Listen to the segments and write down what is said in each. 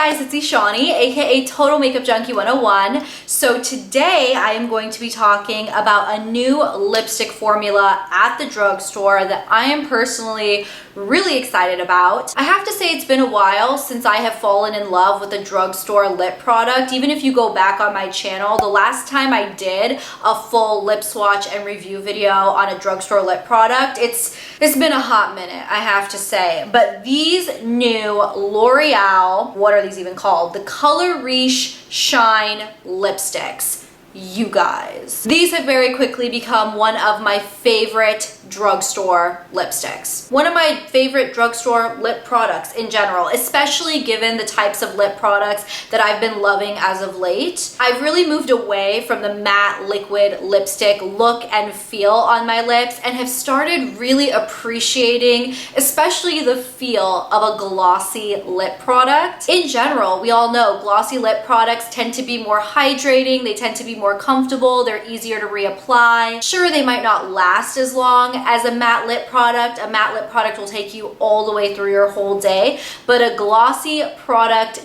guys, it's Eshani, aka Total Makeup Junkie 101. So today I am going to be talking about a new lipstick formula at the drugstore that I am personally really excited about. I have to say it's been a while since I have fallen in love with a drugstore lip product. Even if you go back on my channel, the last time I did a full lip swatch and review video on a drugstore lip product, it's been a hot minute, I have to say. But these new L'Oreal, what are these even called? The Color Riche Shine lipsticks. You guys. These have very quickly become one of my favorite drugstore lipsticks. One of my favorite drugstore lip products in general, especially given the types of lip products that I've been loving as of late. I've really moved away from the matte liquid lipstick look and feel on my lips and have started really appreciating especially the feel of a glossy lip product. In general, we all know glossy lip products tend to be more hydrating, they tend to be more comfortable, they're easier to reapply. Sure, they might not last as long as a matte lip product. A matte lip product will take you all the way through your whole day, but a glossy product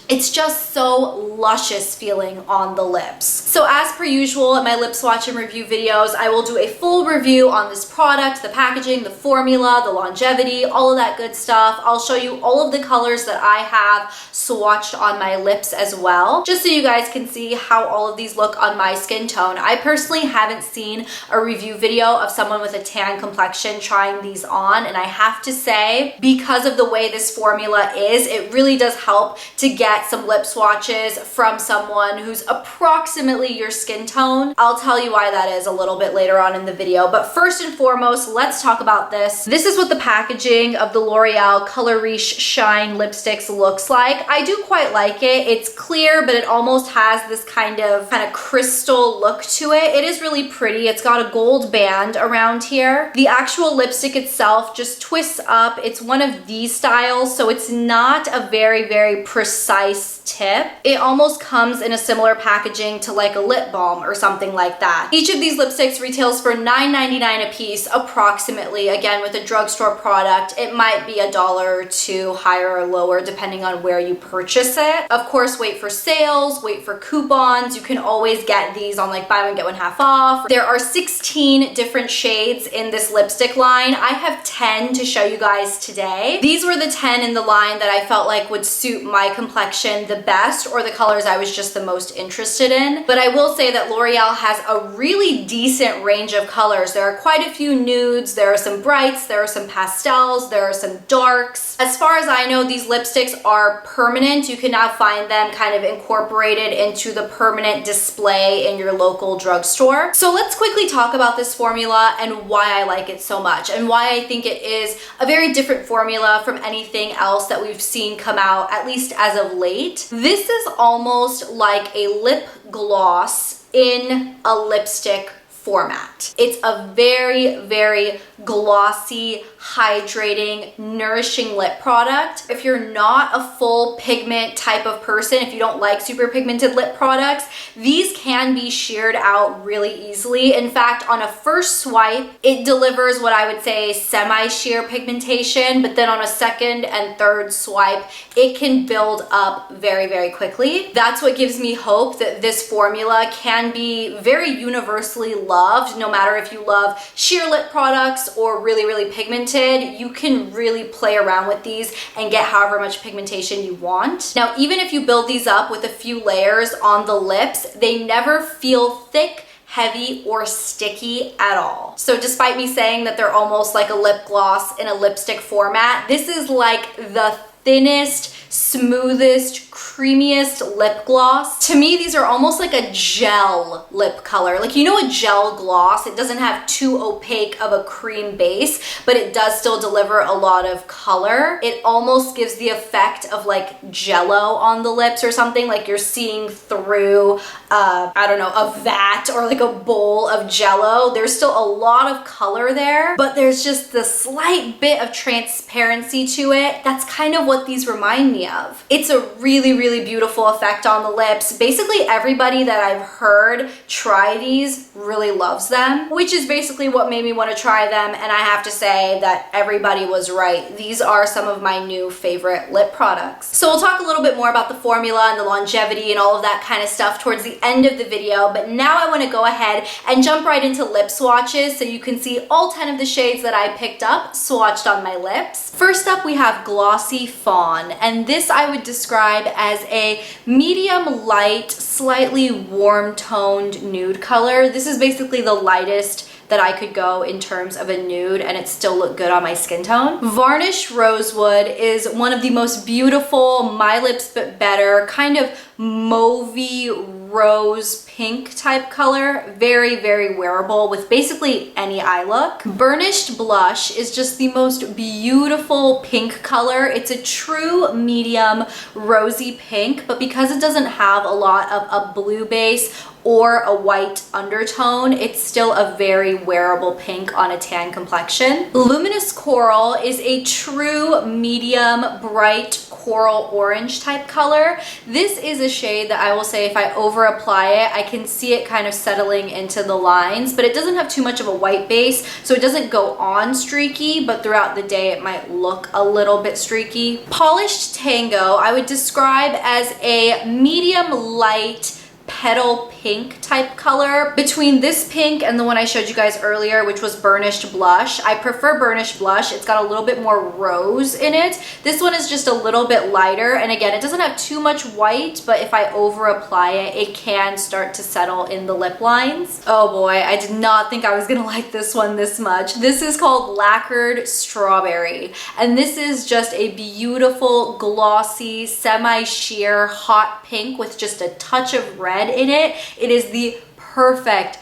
it's just so luscious feeling on the lips. So as per usual in my lip swatch and review videos, I will do a full review on this product, the packaging, the formula, the longevity, all of that good stuff. I'll show you all of the colors that I have swatched on my lips as well, just so you guys can see how all of these look on my skin tone. I personally haven't seen a review video of someone with a tan complexion trying these on, and I have to say, because of the way this formula is, it really does help to get some lip swatches from someone who's approximately your skin tone. I'll tell you why that is a little bit later on in the video, but first and foremost, let's talk about this. This is what the packaging of the L'Oreal Color Riche Shine lipsticks looks like. I do quite like it. It's clear, but it almost has this kind of crystal look to it. It is really pretty. It's got a gold band around here. The actual lipstick itself just twists up. It's one of these styles, so it's not a very, very precise tip. It almost comes in a similar packaging to like a lip balm or something like that. Each of these lipsticks retails for $9.99 a piece approximately. Again, with a drugstore product, it might be $1 or $2 higher or lower depending on where you purchase it. Of course, wait for sales, wait for coupons. You can always get these on like buy one get one half off. There are 16 different shades in this lipstick line. I have 10 to show you guys today. These were the 10 in the line that I felt like would suit my complexion the best, or the colors I was just the most interested in. But I will say that L'Oreal has a really decent range of colors. There are quite a few nudes, there are some brights, there are some pastels, there are some darks. As far as I know, these lipsticks are permanent. You can now find them kind of incorporated into the permanent display in your local drugstore. So let's quickly talk about this formula and why I like it so much and why I think it is a very different formula from anything else that we've seen come out, at least as of late. This is almost like a lip gloss in a lipstick format. It's a very, very glossy, hydrating, nourishing lip product. If you're not a full pigment type of person, if you don't like super pigmented lip products, these can be sheared out really easily. In fact, on a first swipe, it delivers what I would say semi-sheer pigmentation, but then on a second and third swipe, it can build up very, very quickly. That's what gives me hope that this formula can be very universally loved, no matter if you love sheer lip products or really, really pigmented. You can really play around with these and get however much pigmentation you want. Now, even if you build these up with a few layers on the lips, they never feel thick, heavy, or sticky at all. So despite me saying that they're almost like a lip gloss in a lipstick format, this is like the thinnest, smoothest, creamiest lip gloss. To me, these are almost like a gel lip color. Like, you know, a gel gloss, it doesn't have too opaque of a cream base, but it does still deliver a lot of color. It almost gives the effect of like jello on the lips or something, like you're seeing through, I don't know, a vat or like a bowl of jello. There's still a lot of color there, but there's just the slight bit of transparency to it. That's kind of what these remind me of. It's a really, really beautiful effect on the lips. Basically everybody that I've heard try these really loves them, which is basically what made me want to try them, and I have to say that everybody was right. These are some of my new favorite lip products. So we'll talk a little bit more about the formula and the longevity and all of that kind of stuff towards the end of the video, but now I want to go ahead and jump right into lip swatches so you can see all 10 of the shades that I picked up swatched on my lips. First up, we have Glossy Fawn, and this I would describe as a medium light, slightly warm toned nude color. This is basically the lightest that I could go in terms of a nude and it still look good on my skin tone. Varnished Rosewood is one of the most beautiful, my lips but better, kind of mauvey rose pink type color. Very, very wearable with basically any eye look. Burnished Blush is just the most beautiful pink color. It's a true medium rosy pink, but because it doesn't have a lot of a blue base or a white undertone, it's still a very wearable pink on a tan complexion. Luminous Coral is a true medium bright coral orange type color. This is a shade that I will say if I over apply it, I can see it kind of settling into the lines, but it doesn't have too much of a white base, so it doesn't go on streaky, but throughout the day it might look a little bit streaky. Polished Tango I would describe as a medium light petal pink type color. Between this pink and the one I showed you guys earlier, which was Burnished Blush, I prefer Burnished Blush. It's got a little bit more rose in it. This one is just a little bit lighter, and again, it doesn't have too much white, but if I over apply it, it can start to settle in the lip lines. Oh boy, I did not think I was gonna like this one this much. This is called Lacquered Strawberry, and this is just a beautiful glossy semi-sheer hot pink with just a touch of red in it. It is the perfect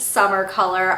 summer color.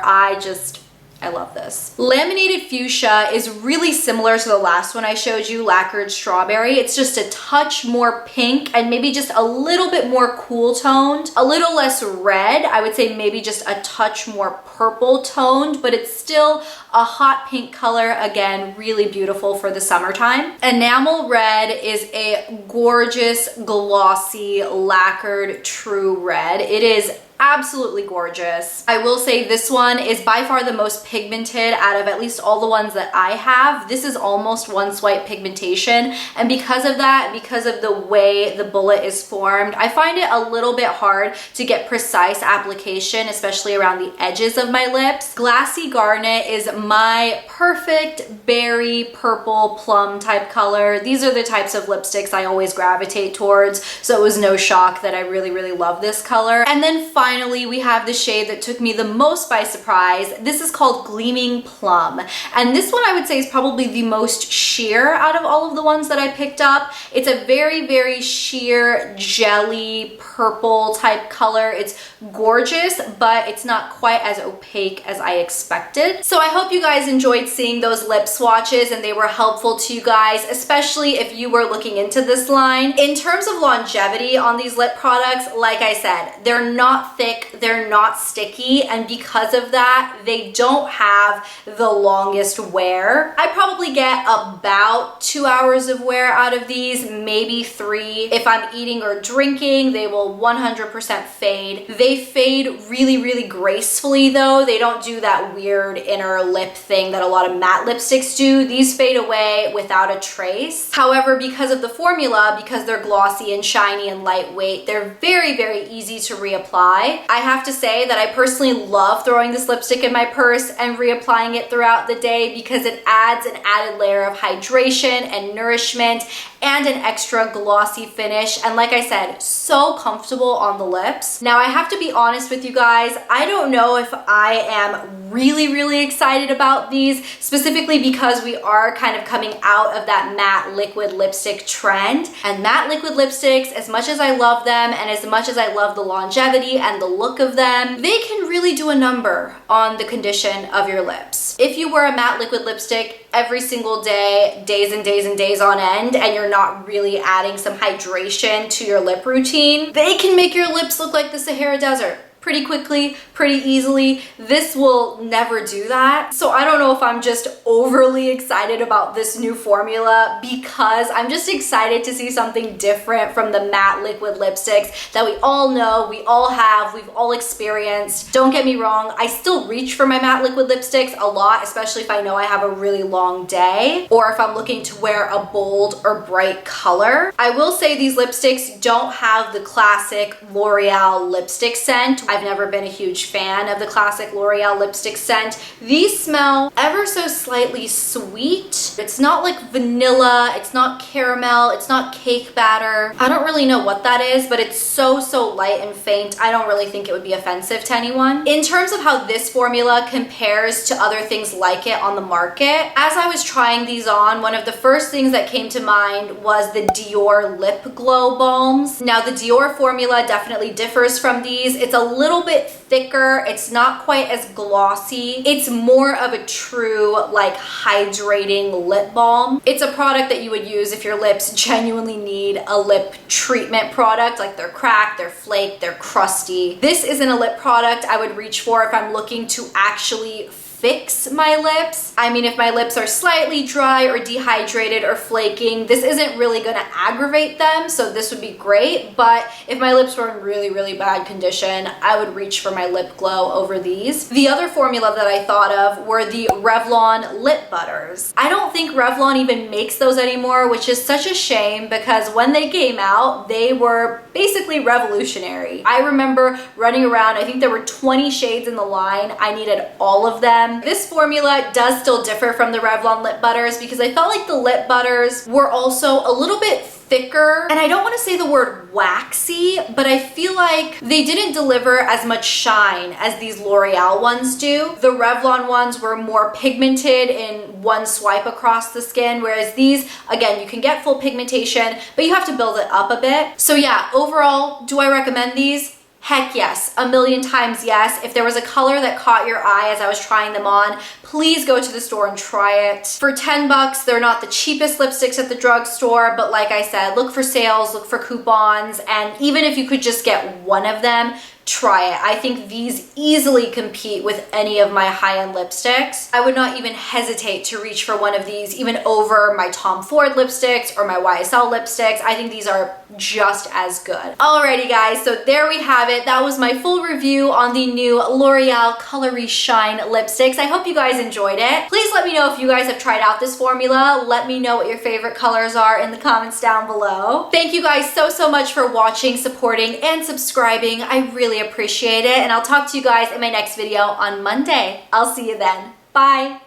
I love this. Laminated Fuchsia is really similar to the last one I showed you, Lacquered Strawberry. It's just a touch more pink and maybe just a little bit more cool toned, a little less red. I would say maybe just a touch more purple toned, but it's still a hot pink color. Again, really beautiful for the summertime. Enamel Red is a gorgeous, glossy, lacquered true red. It is absolutely gorgeous. I will say this one is by far the most pigmented out of at least all the ones that I have. This is almost one swipe pigmentation, and because of that, because of the way the bullet is formed, I find it a little bit hard to get precise application, especially around the edges of my lips. Glassy Garnet is my perfect berry purple plum type color. These are the types of lipsticks I always gravitate towards, so it was no shock that I really love this color. And then finally, we have the shade that took me the most by surprise. This is called Gleaming Plum, and this one I would say is probably the most sheer out of all of the ones that I picked up. It's a very sheer jelly purple type color. It's gorgeous, but it's not quite as opaque as I expected. So I hope you guys enjoyed seeing those lip swatches and they were helpful to you guys, especially if you were looking into this line. In terms of longevity on these lip products, like I said, they're not thick, they're not sticky, and because of that, they don't have the longest wear. I probably get about 2 hours of wear out of these, maybe 3. If I'm eating or drinking, they will 100% fade. They fade really gracefully though. They don't do that weird inner lip thing that a lot of matte lipsticks do. These fade away without a trace. However, because of the formula, because they're glossy and shiny and lightweight, they're very easy to reapply. I have to say that I personally love throwing this lipstick in my purse and reapplying it throughout the day because it adds an added layer of hydration and nourishment and an extra glossy finish, and like I said, so comfortable on the lips. Now I have to be honest with you guys, I don't know if I am really excited about these, specifically because we are kind of coming out of that matte liquid lipstick trend, and matte liquid lipsticks, as much as I love them and as much as I love the longevity and the look of them, they can really do a number on the condition of your lips. If you wear a matte liquid lipstick every single day, days and days on end, and you're not really adding some hydration to your lip routine, they can make your lips look like the Sahara Desert pretty quickly, pretty easily. This will never do that. So I don't know if I'm just overly excited about this new formula because I'm just excited to see something different from the matte liquid lipsticks that we all know, we all have, we've all experienced. Don't get me wrong, I still reach for my matte liquid lipsticks a lot, especially if I know I have a really long day or if I'm looking to wear a bold or bright color. I will say these lipsticks don't have the classic L'Oreal lipstick scent. I've never been a huge fan of the classic L'Oreal lipstick scent. These smell ever so slightly sweet. It's not like vanilla, it's not caramel, it's not cake batter. I don't really know what that is, but it's so light and faint. I don't really think it would be offensive to anyone. In terms of how this formula compares to other things like it on the market, as I was trying these on, one of the first things that came to mind was the Dior lip glow balms. Now the Dior formula definitely differs from these. It's a little bit thicker. It's not quite as glossy. It's more of a true like hydrating lip balm. It's a product that you would use if your lips genuinely need a lip treatment product, like they're cracked, they're flaked, they're crusty. This isn't a lip product I would reach for if I'm looking to actually fix my lips. I mean, if my lips are slightly dry or dehydrated or flaking, this isn't really gonna aggravate them, so this would be great. But if my lips were in really bad condition, I would reach for my lip glow over these. The other formula that I thought of were the Revlon lip butters. I don't think Revlon even makes those anymore, which is such a shame because when they came out, they were basically revolutionary. I remember running around, I think there were 20 shades in the line. I needed all of them. This formula does still differ from the Revlon lip butters because I felt like the lip butters were also a little bit thicker, and I don't want to say the word waxy, but I feel like they didn't deliver as much shine as these L'Oreal ones do. The Revlon ones were more pigmented in one swipe across the skin, whereas these, again, you can get full pigmentation, but you have to build it up a bit. So yeah, overall, do I recommend these? Heck yes, a million times yes. If there was a color that caught your eye as I was trying them on, please go to the store and try it. For 10 bucks, they're not the cheapest lipsticks at the drugstore, but like I said, look for sales, look for coupons, and even if you could just get one of them, try it. I think these easily compete with any of my high-end lipsticks. I would not even hesitate to reach for one of these, even over my Tom Ford lipsticks or my YSL lipsticks. I think these are just as good. Alrighty guys, so there we have it. That was my full review on the new L'Oreal Colory Shine lipsticks. I hope you guys enjoyed it. Please let me know if you guys have tried out this formula. Let me know what your favorite colors are in the comments down below. Thank you guys so much for watching, supporting, and subscribing. I really appreciate it, and I'll talk to you guys in my next video on Monday. I'll see you then. Bye.